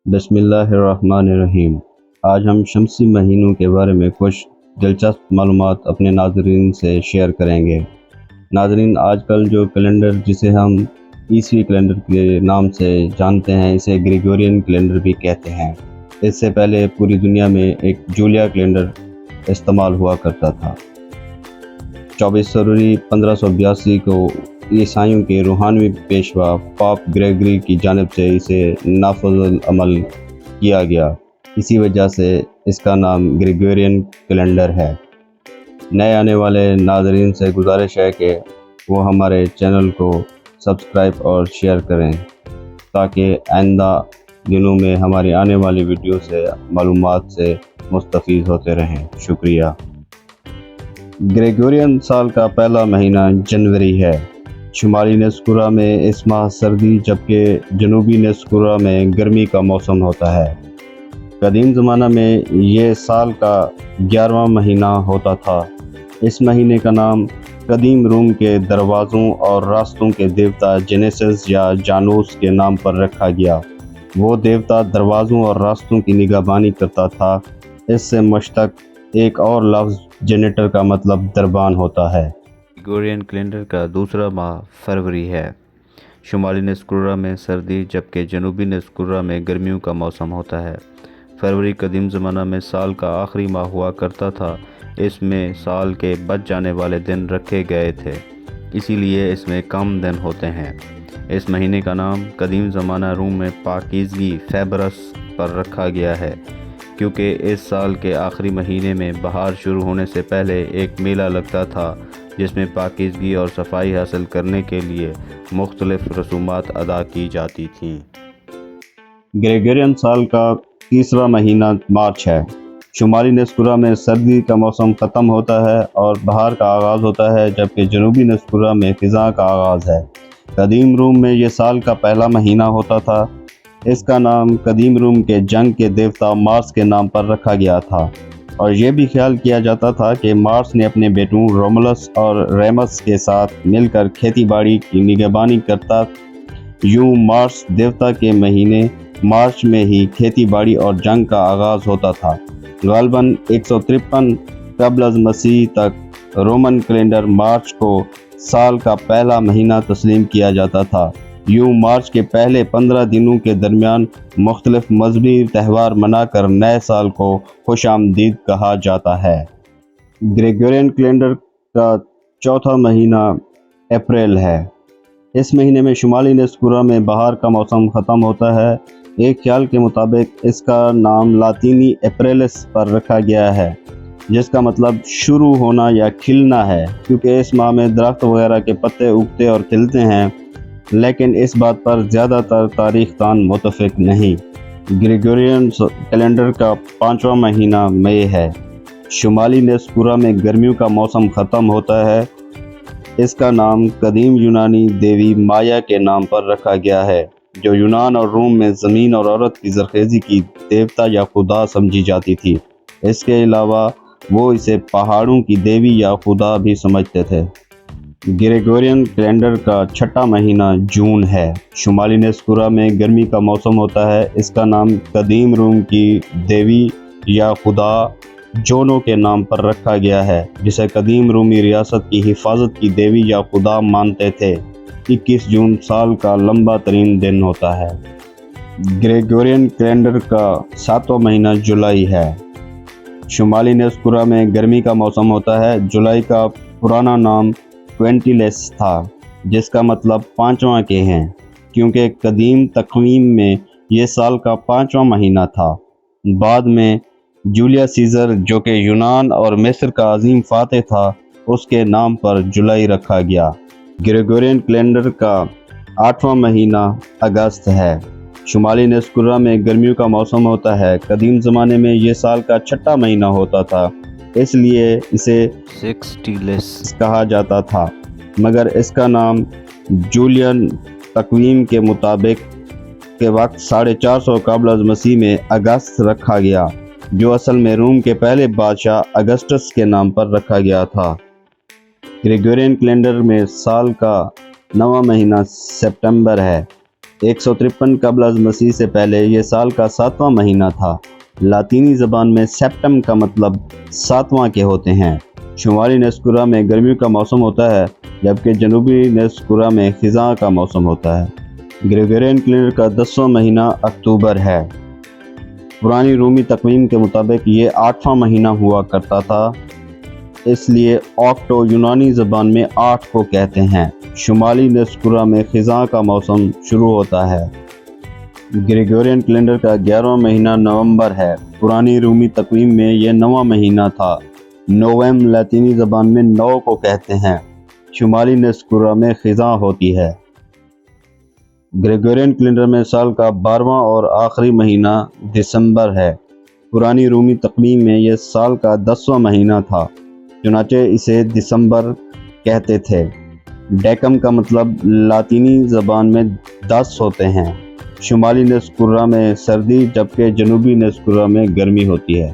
بسم اللہ الرحمن الرحیم۔ آج ہم شمسی مہینوں کے بارے میں کچھ دلچسپ معلومات اپنے ناظرین سے شیئر کریں گے۔ ناظرین، آج کل جو کیلنڈر جسے ہم عیسوی کیلنڈر کے نام سے جانتے ہیں، اسے گریگورین کیلنڈر بھی کہتے ہیں۔ اس سے پہلے پوری دنیا میں ایک جولیا کیلنڈر استعمال ہوا کرتا تھا۔ 24 فروری 1582 کو عیسائیوں کے روحانی پیشوا پاپ گریگری کی جانب سے اسے نافذ العمل کیا گیا۔ اسی وجہ سے اس کا نام گریگورین کیلنڈر ہے۔ نئے آنے والے ناظرین سے گزارش ہے کہ وہ ہمارے چینل کو سبسکرائب اور شیئر کریں تاکہ آئندہ دنوں میں ہماری آنے والی ویڈیو سے معلومات سے مستفید ہوتے رہیں۔ شکریہ۔ گریگورین سال کا پہلا مہینہ جنوری ہے۔ شمالی نصف کرہ میں اس ماہ سردی جبکہ جنوبی نصف کرہ میں گرمی کا موسم ہوتا ہے۔ قدیم زمانہ میں یہ سال کا 11واں مہینہ ہوتا تھا۔ اس مہینے کا نام قدیم روم کے دروازوں اور راستوں کے دیوتا جینیسس یا جانوس کے نام پر رکھا گیا۔ وہ دیوتا دروازوں اور راستوں کی نگہبانی کرتا تھا۔ اس سے مشتق ایک اور لفظ جینیٹر کا مطلب دربان ہوتا ہے۔ گریگورین کیلنڈر کا دوسرا ماہ فروری ہے۔ شمالی نصف کرہ میں سردی جبکہ جنوبی نصف کرہ میں گرمیوں کا موسم ہوتا ہے۔ فروری قدیم زمانہ میں سال کا آخری ماہ ہوا کرتا تھا۔ اس میں سال کے بچ جانے والے دن رکھے گئے تھے، اسی لیے اس میں کم دن ہوتے ہیں۔ اس مہینے کا نام قدیم زمانہ روم میں پاکیزگی فیبرس پر رکھا گیا ہے، کیونکہ اس سال کے آخری مہینے میں بہار شروع ہونے سے پہلے ایک میلہ لگتا تھا جس میں پاکیزگی اور صفائی حاصل کرنے کے لیے مختلف رسومات ادا کی جاتی تھیں۔ گریگورین سال کا تیسرا مہینہ مارچ ہے۔ شمالی نصف کرہ میں سردی کا موسم ختم ہوتا ہے اور بہار کا آغاز ہوتا ہے، جبکہ جنوبی نصف کرہ میں خزاں کا آغاز ہے۔ قدیم روم میں یہ سال کا پہلا مہینہ ہوتا تھا۔ اس کا نام قدیم روم کے جنگ کے دیوتا مارس کے نام پر رکھا گیا تھا، اور یہ بھی خیال کیا جاتا تھا کہ مارس نے اپنے بیٹوں رومولس اور ریمس کے ساتھ مل کر کھیتی باڑی کی نگہبانی کرتا۔ یوں مارس دیوتا کے مہینے مارچ میں ہی کھیتی باڑی اور جنگ کا آغاز ہوتا تھا۔ غالباً 153 قبل از مسیح تک رومن کیلنڈر مارچ کو سال کا پہلا مہینہ تسلیم کیا جاتا تھا۔ یوں مارچ کے پہلے 15 دنوں کے درمیان مختلف مذہبی تہوار منا کر نئے سال کو خوش آمدید کہا جاتا ہے۔ گریگورین کیلنڈر کا چوتھا مہینہ اپریل ہے۔ اس مہینے میں شمالی نصف کرہ میں بہار کا موسم ختم ہوتا ہے۔ ایک خیال کے مطابق اس کا نام لاطینی اپریلس پر رکھا گیا ہے، جس کا مطلب شروع ہونا یا کھلنا ہے، کیونکہ اس ماہ میں درخت وغیرہ کے پتے اگتے اور کھلتے ہیں، لیکن اس بات پر زیادہ تر تاریخ دان متفق نہیں۔ گریگورین کیلنڈر کا 5واں مہینہ مئی ہے۔ شمالی نصف کرہ میں گرمیوں کا موسم ختم ہوتا ہے۔ اس کا نام قدیم یونانی دیوی مایا کے نام پر رکھا گیا ہے، جو یونان اور روم میں زمین اور عورت کی زرخیزی کی دیوتا یا خدا سمجھی جاتی تھی۔ اس کے علاوہ وہ اسے پہاڑوں کی دیوی یا خدا بھی سمجھتے تھے۔ گریگورین کیلنڈر کا چھٹا مہینہ جون ہے۔ شمالی نصف کرہ میں گرمی کا موسم ہوتا ہے۔ اس کا نام قدیم روم کی دیوی یا خدا جونو کے نام پر رکھا گیا ہے، جسے قدیم رومی ریاست کی حفاظت کی دیوی یا خدا مانتے تھے۔ 21 جون سال کا لمبا ترین دن ہوتا ہے۔ گریگورین کیلنڈر کا 7واں مہینہ جولائی ہے۔ شمالی نصف کرہ میں گرمی کا موسم ہوتا ہے۔ جولائی کا پرانا نام کوئنٹیلیس تھا، جس کا مطلب پانچواں کے ہیں، کیونکہ قدیم تقویم میں یہ سال کا 5واں مہینہ تھا۔ بعد میں جولیس سیزر، جو کہ یونان اور مصر کا عظیم فاتح تھا، اس کے نام پر جولائی رکھا گیا۔ گریگورین کیلنڈر کا 8واں مہینہ اگست ہے۔ شمالی نصف کرہ میں گرمیوں کا موسم ہوتا ہے۔ قدیم زمانے میں یہ سال کا چھٹا مہینہ ہوتا تھا، اس لیے اسے سیکسٹیلیس کہا جاتا تھا، مگر اس کا نام جولین تقویم کے مطابق کے وقت 450 قبل از مسیح میں اگست رکھا گیا، جو اصل میں روم کے پہلے بادشاہ اگسٹس کے نام پر رکھا گیا تھا۔ گریگورین کیلنڈر میں سال کا 9واں مہینہ سپٹمبر ہے۔ 153 قبل از مسیح سے پہلے یہ سال کا 7واں مہینہ تھا۔ لاطینی زبان میں سیپٹم کا مطلب 7واں کے ہوتے ہیں۔ شمالی نصف کرہ میں گرمیوں کا موسم ہوتا ہے جبکہ جنوبی نصف کرہ میں خزاں کا موسم ہوتا ہے۔ گریگورین کیلنڈر کا 10واں مہینہ اکتوبر ہے۔ پرانی رومی تقویم کے مطابق یہ 8واں مہینہ ہوا کرتا تھا، اس لیے آکٹو یونانی زبان میں 8 کو کہتے ہیں۔ شمالی نصف کرہ میں خزاں کا موسم شروع ہوتا ہے۔ گریگورین کیلنڈر کا 11واں مہینہ نومبر ہے۔ پرانی رومی تقویم میں یہ 9واں مہینہ تھا۔ نویم لاطینی زبان میں 9 کو کہتے ہیں۔ شمالی نصف کرہ میں خزاں ہوتی ہے۔ گریگورین کیلنڈر میں سال کا 12واں اور آخری مہینہ دسمبر ہے۔ پرانی رومی تقویم میں یہ سال کا 10واں مہینہ تھا، چنانچہ اسے دسمبر کہتے تھے۔ ڈیکم کا مطلب لاطینی زبان میں 10 ہوتے ہیں۔ شمالی نصف کرہ میں سردی جبکہ جنوبی نصف کرہ میں گرمی ہوتی ہے۔